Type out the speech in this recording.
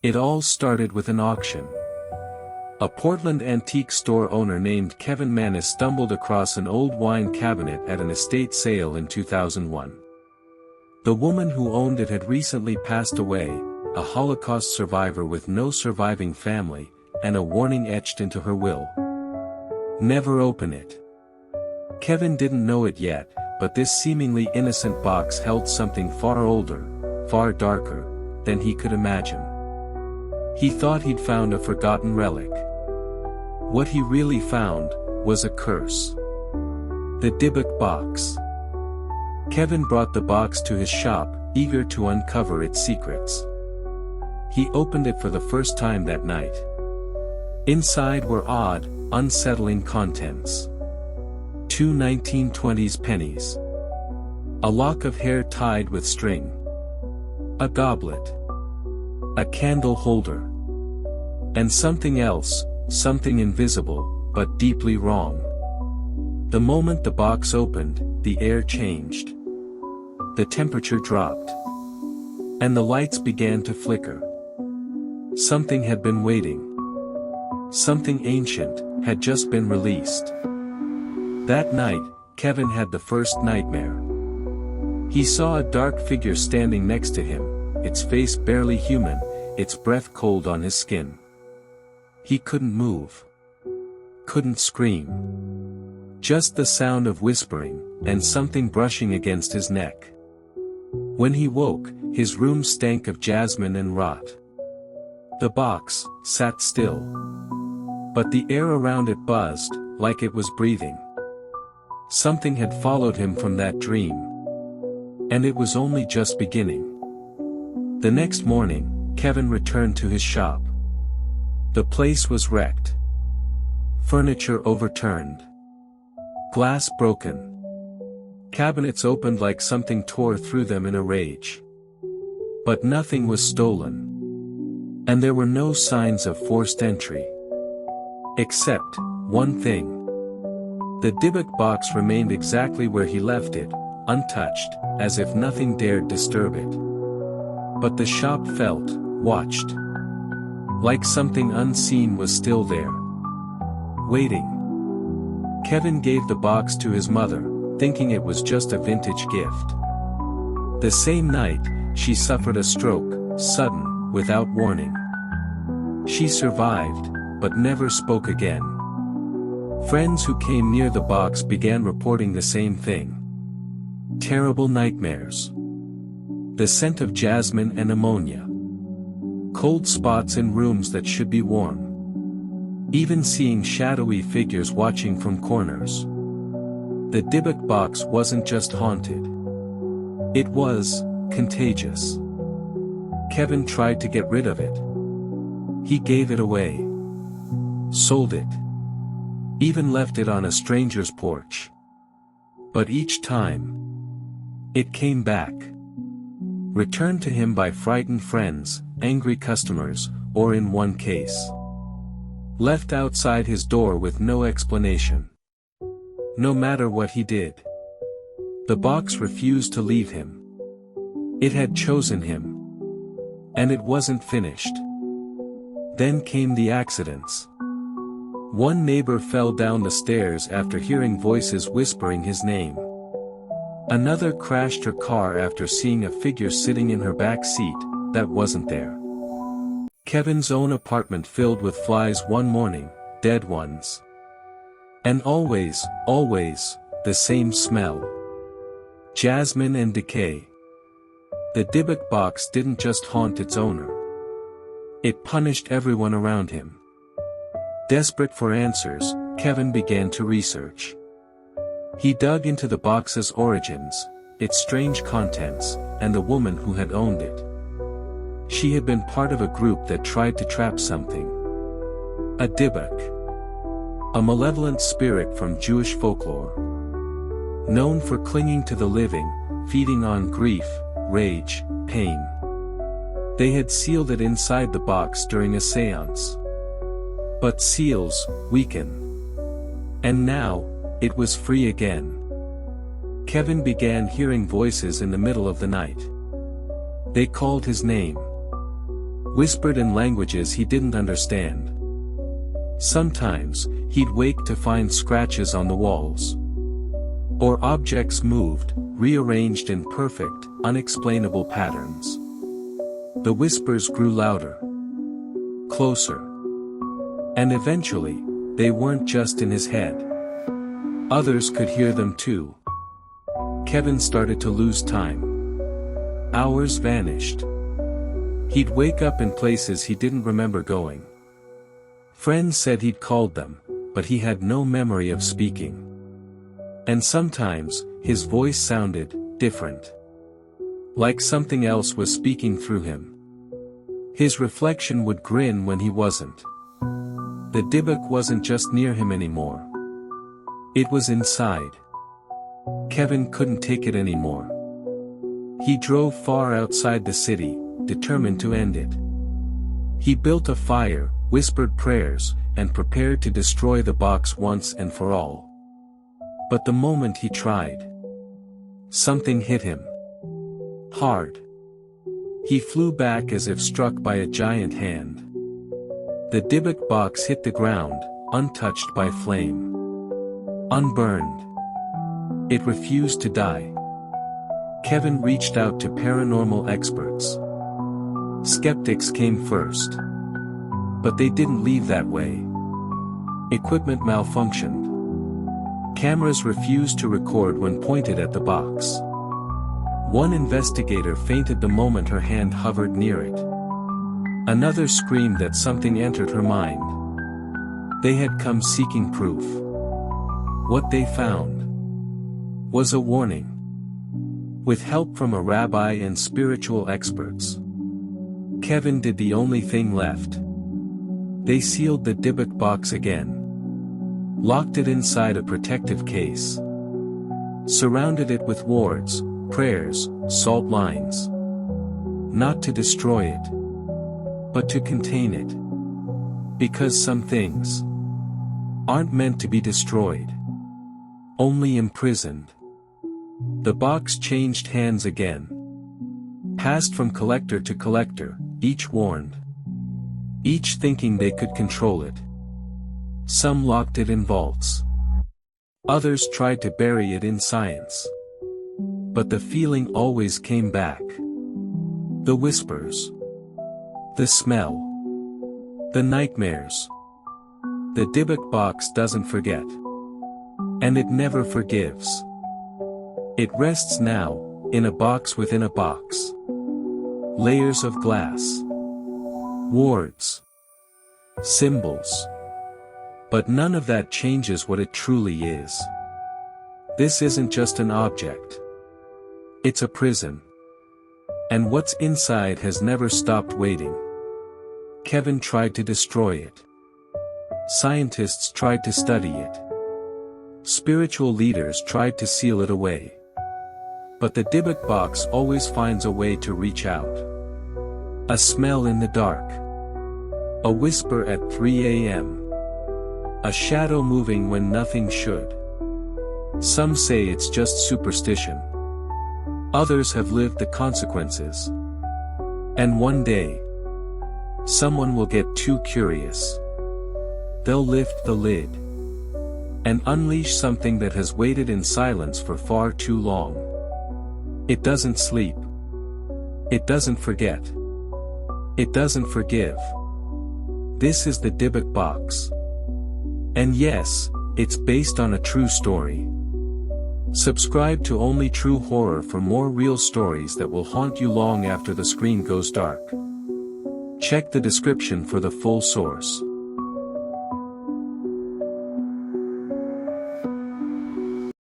It all started with an auction. A Portland antique store owner named Kevin Mannis stumbled across an old wine cabinet at an estate sale in 2001. The woman who owned it had recently passed away, a Holocaust survivor with no surviving family, and a warning etched into her will. Never open it. Kevin didn't know it yet, but this seemingly innocent box held something far older, far darker, than he could imagine. He thought he'd found a forgotten relic. What he really found was a curse. The Dybbuk Box. Kevin brought the box to his shop, eager to uncover its secrets. He opened it for the first time that night. Inside were odd, unsettling contents. 2 1920s pennies. A lock of hair tied with string. A goblet. A candle holder. And something else, something invisible, but deeply wrong. The moment the box opened, the air changed. The temperature dropped. And the lights began to flicker. Something had been waiting. Something ancient had just been released. That night, Kevin had the first nightmare. He saw a dark figure standing next to him, its face barely human, its breath cold on his skin. He couldn't move. Couldn't scream. Just the sound of whispering, and something brushing against his neck. When he woke, his room stank of jasmine and rot. The box sat still. But the air around it buzzed, like it was breathing. Something had followed him from that dream. And it was only just beginning. The next morning, Kevin returned to his shop. The place was wrecked. Furniture overturned. Glass broken. Cabinets opened like something tore through them in a rage. But nothing was stolen. And there were no signs of forced entry. Except one thing. The Dybbuk box remained exactly where he left it, untouched, as if nothing dared disturb it. But the shop felt, watched. Like something unseen was still there. Waiting. Kevin gave the box to his mother, thinking it was just a vintage gift. The same night, she suffered a stroke, sudden, without warning. She survived, but never spoke again. Friends who came near the box began reporting the same thing. Terrible nightmares. The scent of jasmine and ammonia. Cold spots in rooms that should be warm. Even seeing shadowy figures watching from corners. The Dybbuk box wasn't just haunted. It was contagious. Kevin tried to get rid of it. He gave it away. Sold it. Even left it on a stranger's porch. But each time, it came back. Returned to him by frightened friends, angry customers, or in one case, left outside his door with no explanation. No matter what he did, the box refused to leave him. It had chosen him. And it wasn't finished. Then came the accidents. One neighbor fell down the stairs after hearing voices whispering his name. Another crashed her car after seeing a figure sitting in her back seat that wasn't there. Kevin's own apartment filled with flies one morning, dead ones. And always, the same smell. Jasmine and decay. The Dybbuk box didn't just haunt its owner. It punished everyone around him. Desperate for answers, Kevin began to research. He dug into the box's origins, its strange contents, and the woman who had owned it. She had been part of a group that tried to trap something. A Dybbuk. A malevolent spirit from Jewish folklore. Known for clinging to the living, feeding on grief, rage, pain. They had sealed it inside the box during a seance. But seals weaken. And now, it was free again. Kevin began hearing voices in the middle of the night. They called his name. whispered in languages he didn't understand. Sometimes, he'd wake to find scratches on the walls. Or objects moved, rearranged in perfect, unexplainable patterns. The whispers grew louder. Closer. And eventually, they weren't just in his head. Others could hear them too. Kevin started to lose time. Hours vanished. He'd wake up in places he didn't remember going. Friends said he'd called them, but he had no memory of speaking. And sometimes, his voice sounded different. Like something else was speaking through him. His reflection would grin when he wasn't. The Dybbuk wasn't just near him anymore. It was inside. Kevin couldn't take it anymore. He drove far outside the city, determined to end it. He built a fire, whispered prayers, and prepared to destroy the box once and for all. But the moment he tried, something hit him. Hard. He flew back as if struck by a giant hand. The Dybbuk box hit the ground, untouched by flame. Unburned. It refused to die. Kevin reached out to paranormal experts. Skeptics came first. But they didn't leave that way. Equipment malfunctioned. Cameras refused to record when pointed at the box. One investigator fainted the moment her hand hovered near it. Another screamed that something entered her mind. They had come seeking proof. What they found was a warning. With help from a rabbi and spiritual experts, Kevin did the only thing left. They sealed the Dybbuk box again. Locked it inside a protective case. Surrounded it with wards, prayers, salt lines. Not to destroy it, but to contain it. Because some things aren't meant to be destroyed. Only imprisoned. The box changed hands again. Passed from collector to collector, each warned. Each thinking they could control it. Some locked it in vaults. Others tried to bury it in science. But the feeling always came back. The whispers. The smell. The nightmares. The Dybbuk box doesn't forget. And it never forgives. It rests now, in a box within a box. Layers of glass. Wards. Symbols. But none of that changes what it truly is. This isn't just an object. It's a prison. And what's inside has never stopped waiting. Kevin tried to destroy it. Scientists tried to study it. Spiritual leaders tried to seal it away. But the Dybbuk box always finds a way to reach out. A smell in the dark. A whisper at 3 a.m. A shadow moving when nothing should. Some say it's just superstition. Others have lived the consequences. And one day, someone will get too curious. They'll lift the lid. And unleash something that has waited in silence for far too long. It doesn't sleep. It doesn't forget. It doesn't forgive. This is the Dybbuk box. And yes, it's based on a true story. Subscribe to Only True Horror for more real stories that will haunt you long after the screen goes dark. Check the description for the full source.